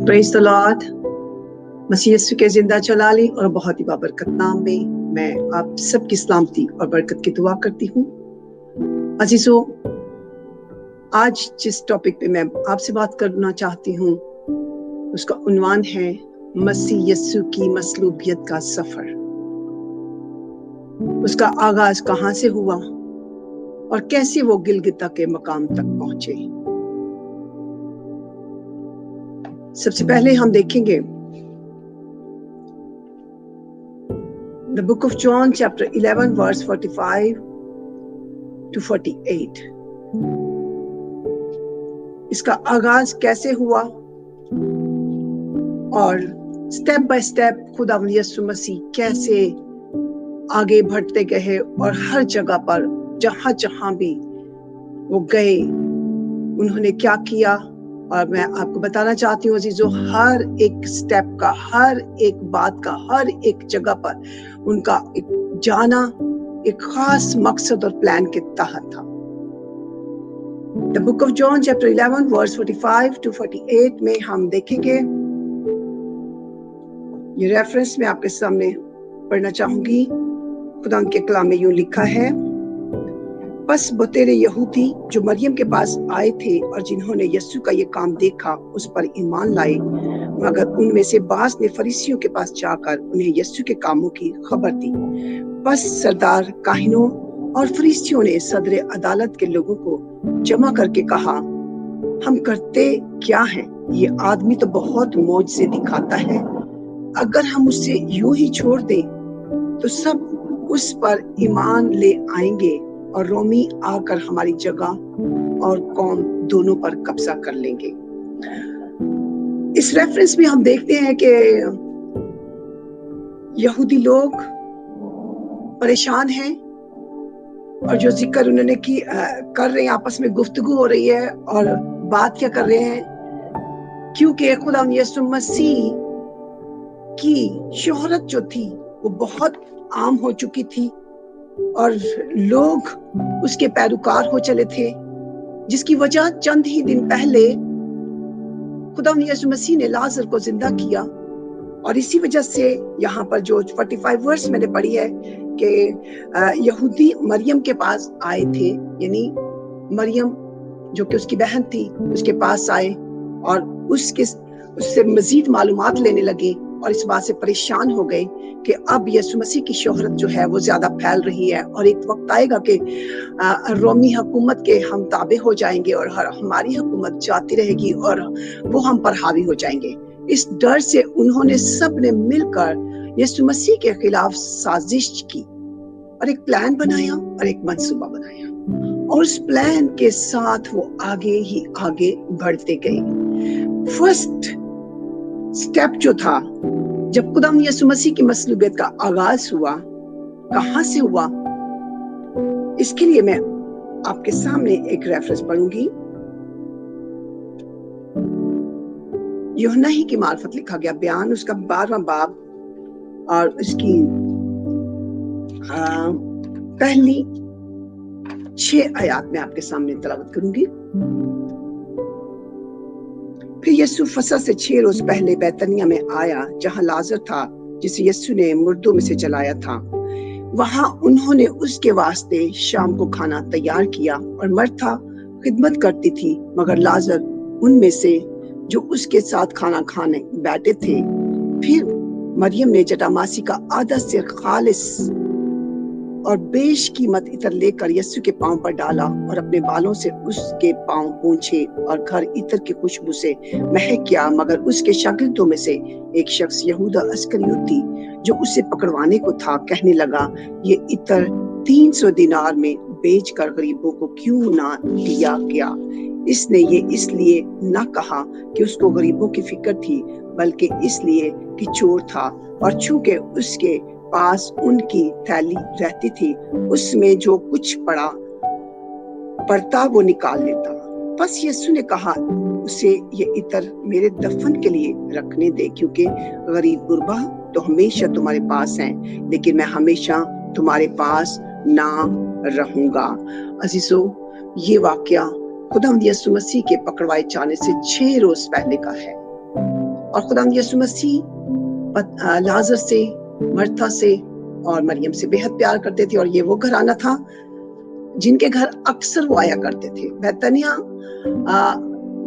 Praise the lord. मसीह यीशु के जिंदा जलाली और बहुत ही बाबरकत नाम में मैं आप सबकी सलामती और बरकत की दुआ करती हूँ। अजीजों, आज जिस टॉपिक पे मैं आपसे बात करना चाहती हूँ उसका उन्वान है मसीह यीशु की मसलूबियत का सफर। उसका आगाज कहाँ से हुआ और कैसे वो गिलगिता के मकाम तक पहुंचे। सबसे पहले हम देखेंगे The book of John chapter 11 verse 45 to 48। इसका आगाज कैसे हुआ और स्टेप बाय स्टेप खुदा यीशु मसीह कैसे आगे बढ़ते गए और हर जगह पर जहां जहां भी वो गए उन्होंने क्या किया। और मैं आपको बताना चाहती हूँ अजीजों, हर एक स्टेप का, हर एक बात का, हर एक जगह पर उनका एक जाना एक खास मकसद और प्लान के तहत था। The book of John chapter 11 verse 45 to 48 में हम देखेंगे, ये रेफरेंस मैं आपके सामने पढ़ना चाहूंगी। खुदा के कलाम में यूं लिखा है, बस बतेरे यहूदी जो मरियम के पास आए थे और जिन्होंने यीशु का ये काम देखा उस पर ईमान लाए, मगर उनमें से बास ने फरीसियों के पास जाकर उन्हें यीशु के कामों की खबर दी। बस सरदार काहिनों और फरीसियों ने सदर अदालत के लोगों को जमा करके कहा, हम करते क्या हैं? ये आदमी तो बहुत मौजज़े दिखाता है। अगर हम उसे यूं ही छोड़ दें तो सब उस पर ईमान ले आएंगे और रोमी आकर हमारी जगह और कौम दोनों पर कब्जा कर लेंगे। इस रेफरेंस में हम देखते हैं कि यहूदी लोग परेशान हैं और जो जिक्र उन्होंने कर रहे हैं, आपस में गुफ्तगू हो रही है और बात क्या कर रहे हैं, क्योंकि खुदा यीशु मसीह की शोहरत जो थी वो बहुत आम हो चुकी थी और लोग उसके पैरोकार हो चले थे, जिसकी वजह चंद ही दिन पहले खुदा यीशु मसीह ने लाजर को जिंदा किया। और इसी वजह से यहाँ पर जो 45 वर्स मैंने पढ़ी है कि यहूदी मरियम के पास आए थे, यानी मरियम जो कि उसकी बहन थी उसके पास आए और उससे मजीद मालूमात लेने लगे और इस बात से परेशान हो गए कि अब यीशु मसीह की शोहरत जो है वो ज्यादा फैल रही है और एक वक्त आएगा कि रोमी हुकूमत के हम ताबे हो जाएंगे और हमारी हुकूमत जाती रहेगी और वो हम पर हावी हो जाएंगे। इस डर से उन्होंने सब ने मिलकर यीशु मसीह के खिलाफ साजिश की और एक प्लान बनाया और एक मंसूबा बनाया और उस प्लान के साथ वो आगे ही आगे बढ़ते गए। फर्स्ट स्टेप जो था, जब खुदा यीशु मसीह की मसलूबियत का आगाज हुआ, कहां से हुआ, इसके लिए मैं आपके सामने एक रेफरेंस पढ़ूंगी। यूहन्ना ही की मार्फत लिखा गया बयान, उसका 12वां बाब और उसकी पहली 6 आयत में आपके सामने तिलावत करूंगी। फिर यीशु फसह से 6 रोज पहले बैतनिया में आया जहां लाजर था जिसे यीशु ने मुर्दों में से जलाया था। वहां उन्होंने उसके वास्ते शाम को खाना तैयार किया और मर्था खिदमत करती थी, मगर लाजर उनमें से जो उसके साथ खाना खाने बैठे थे। फिर मरियम ने जटामासी का आधा सिर खालिस और बेशकीमत इत्र लेकर यीशु के पांव पर डाला और अपने बालों से उसके पांव पोंछे और घर इत्र की खुशबू से महक गया। मगर उसके शागिर्दों में से एक शख्स यहूदा अस्करियोती जो उसे पकड़वाने को था कहने लगा, ये इत्र 300 दिनार में बेचकर गरीबों को क्यों ना दिया गया? इसने ये इसलिए न कहा कि उसको गरीबों की फिक्र थी, बल्कि इसलिए कि चोर था और चूंकि उसके पास उनकी थैली रहती थी उसमें जो कुछ पड़ता वो निकाल लेता। बस यीशु ने कहा उसे ये इत्र मेरे दफन के लिए रखने दे, क्योंकि गरीब गुरबा तो हमेशा तुम्हारे पास हैं, लेकिन मैं हमेशा तुम्हारे पास ना रहूंगा। अजीजों, ये वाकया खुदा यीशु मसीह के पकड़वाए जाने से 6 रोज पहले का है اور खुदावंद यीशु मसीह लाजर से, मर्था से और मरियम से बेहद प्यार करते थे, और ये वो घराना था जिनके घर अक्सर वो आया करते थे। बैतनिया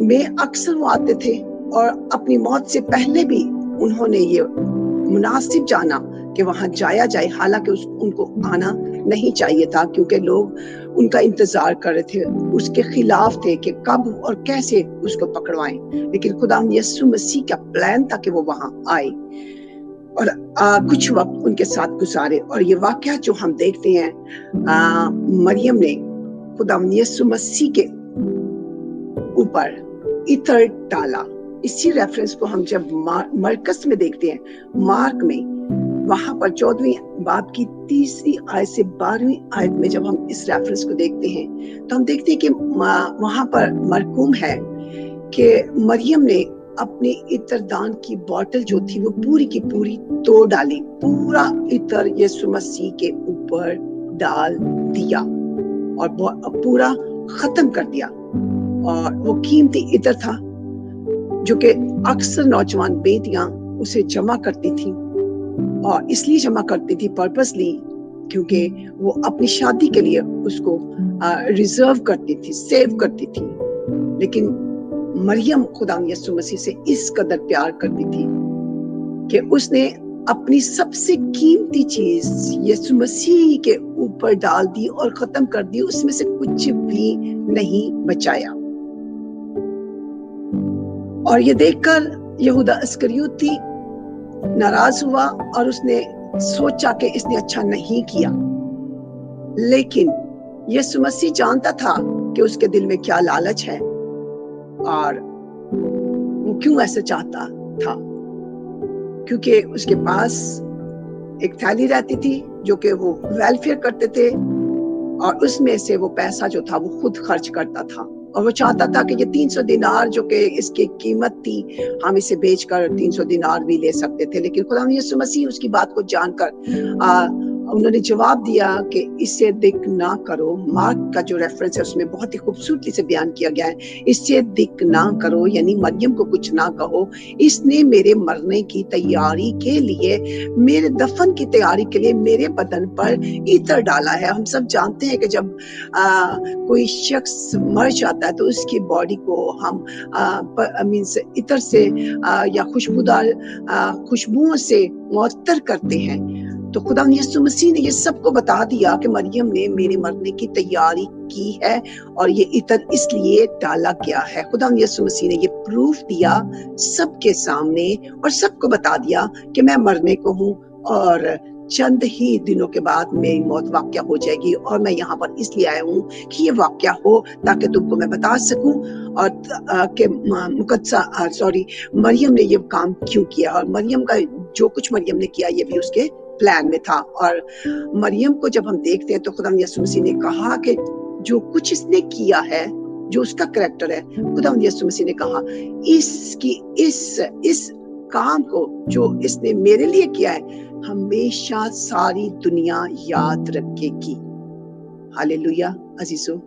में अक्सर वो आते थे, और अपनी मौत से पहले भी उन्होंने ये मुनासिब जाना कि वहां जाया जाए, हालांकि उनको आना नहीं चाहिए था, क्योंकि लोग उनका इंतजार कर रहे थे, उसके खिलाफ थे कि कब और कैसे उसको पकड़वाएं। लेकिन खुदावंद यीशु मसीह का प्लान था कि वो वहां आए और कुछ वक्त उनके साथ गुजारे। और ये वाकया जो हम देखते हैं, मरियम ने खुदावंद यीशु मसीह के ऊपर इत्र डाला। इसी रेफरेंस को हम जब मरकस में देखते हैं, मार्क में, वहां पर 14वीं बाब की 3री आयत से 12वीं आयत में जब हम इस रेफरेंस को देखते हैं, तो हम देखते हैं कि वहां पर मरकूम है कि मरियम ने अपने इत्रदान की बोतल जो थी वो पूरी की पूरी तोड़ डाली, पूरा इत्र यीशु मसीह के ऊपर डाल दिया और पूरा खत्म कर दिया। और वो कीमती इत्र था जो कि अक्सर नौजवान बेटियां उसे जमा करती थी, और इसलिए जमा करती थी पर्पसली, क्योंकि वो अपनी शादी के लिए उसको रिजर्व करती थी, सेव करती थी। लेकिन मरियम खुदावंद यीशु मसीह से इस कदर प्यार करती थी कि उसने अपनी सबसे कीमती चीज यीशु मसीह के ऊपर डाल दी और खत्म कर दी, उसमें से कुछ भी नहीं बचाया। और ये देखकर यहूदा इस्करियोती नाराज हुआ और उसने सोचा कि इसने अच्छा नहीं किया। लेकिन यीशु मसीह जानता था कि उसके दिल में क्या लालच है और वो क्यों ऐसा चाहता था, क्योंकि उसके पास एक थैली रहती थी जो कि वो वेलफेयर करते थे, और उसमें से वो पैसा जो था वो खुद खर्च करता था। और वो चाहता था कि ये 300 दिनार जो कि इसकी कीमत थी, हम इसे बेचकर 300 दिनार भी ले सकते थे। लेकिन खुदावंद यीशु मसीह उसकी बात को जानकर उन्होंने जवाब दिया कि इसे दिक ना करो। मार्क का जो रेफरेंस है उसमें बहुत ही खूबसूरती से बयान किया गया है, इसे दिक ना करो, यानी मरियम को कुछ ना कहो, इसने मेरे मरने की तैयारी के लिए, मेरे दफन की तैयारी के लिए मेरे बदन पर इत्र डाला है। हम सब जानते हैं कि जब कोई शख्स मर जाता है तो उसकी बॉडी को हम मींस इत्र से या खुशबूदार खुशबुओं से मुअत्तर करते हैं। तो खुदावंद यीशु मसीह ने ये सबको बता दिया कि मरियम ने मेरे मरने की तैयारी की है और ये इत्र इसलिए डाला गया है। खुदावंद यीशु मसीह ने ये प्रूफ दिया सबके सामने और सबको बता दिया कि मैं मरने को हूँ और चंद ही दिनों के बाद मेरी मौत वाक़या हो जाएगी, और मैं यहाँ पर इसलिए आया हूँ कि ये वाक़या हो ताकि तुमको मैं बता सकूं और कि मरियम ने ये काम क्यों किया, और मरियम का जो कुछ मरियम ने किया ये भी उसके प्लान में था। और मरियम को जब हम देखते हैं तो खुदावंद यीशु मसीह ने कहा कि जो कुछ इसने किया है, जो उसका करैक्टर है, खुदावंद यीशु मसीह ने कहा इस काम को जो इसने मेरे लिए किया है हमेशा सारी दुनिया याद रखेगी। हालेलुया। अजीजों,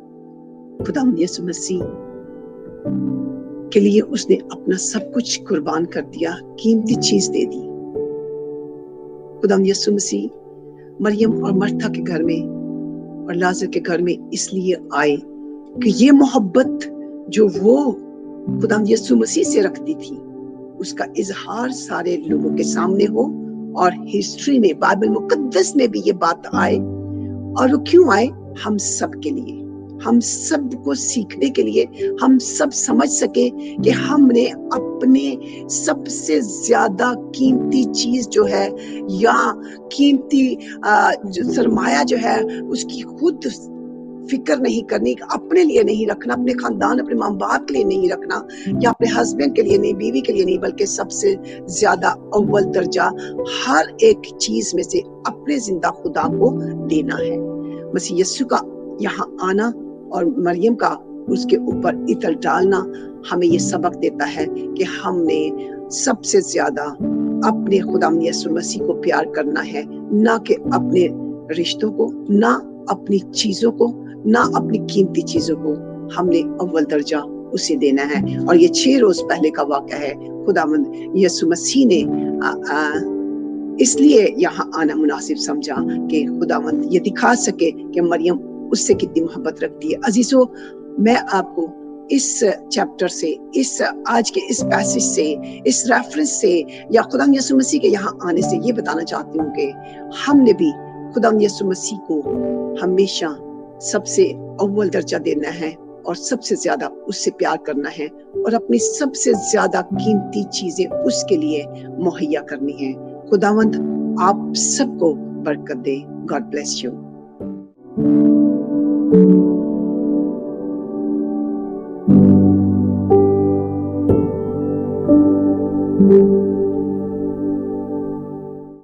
खुदावंद यीशु मसीह के लिए उसने अपना सब कुछ कुर्बान कर दिया, कीमती चीज दे दी। खुदावंद यीशु मसीह मरियम और मर्था के घर में और लाजर के घर में इसलिए आए कि ये मोहब्बत जो वो खुदावंद यीशु मसीह से रखती थी उसका इजहार सारे लोगों के सामने हो, और हिस्ट्री में, बाइबल मुकद्दस में भी ये बात आए। और वो क्यों आए? हम सब के लिए, हम सब को सीखने के लिए, हम सब समझ सके कि हमने अपने सबसे ज्यादा कीमती चीज जो है या कीमती जो सरमाया जो है उसकी खुद फिक्र नहीं करनी, अपने लिए नहीं रखना, अपने खानदान, अपने माँ बाप के लिए नहीं रखना, या अपने हस्बैंड के लिए नहीं, बीवी के लिए नहीं, बल्कि सबसे ज्यादा अव्वल दर्जा हर एक चीज में से अपने जिंदा खुदा को देना है। मसीह यीशु का यहाँ आना और मरियम का उसके ऊपर इत्र डालना हमें ये सबक देता है कि हमने सबसे ज्यादा अपने खुदावंद यीशु मसीह को प्यार करना है, ना कि अपने रिश्तों को, ना अपनी चीजों को, ना अपनी कीमती चीजों को। हमने अव्वल दर्जा उसे देना है। और ये 6 रोज पहले का वाक़या है। खुदावंद यीशु मसीह ने इसलिए यहाँ आना मुनासिब समझा कि खुदावंद ये दिखा सके कि मरियम उससे कितनी मोहब्बत रखती है। अजीजों, मैं आपको इस चैप्टर से, इस आज के इस पैसेज से, इस रेफरेंस से या खुदा यीशु मसीह के यहाँ आने से ये बताना चाहती हूँ कि हमने भी खुदा यीशु मसीह को हमेशा सबसे अव्वल दर्जा देना है और सबसे ज्यादा उससे प्यार करना है और अपनी सबसे ज्यादा कीमती चीजें उसके लिए मुहैया करनी है। खुदावंद आप सबको बरकत दे। God bless you.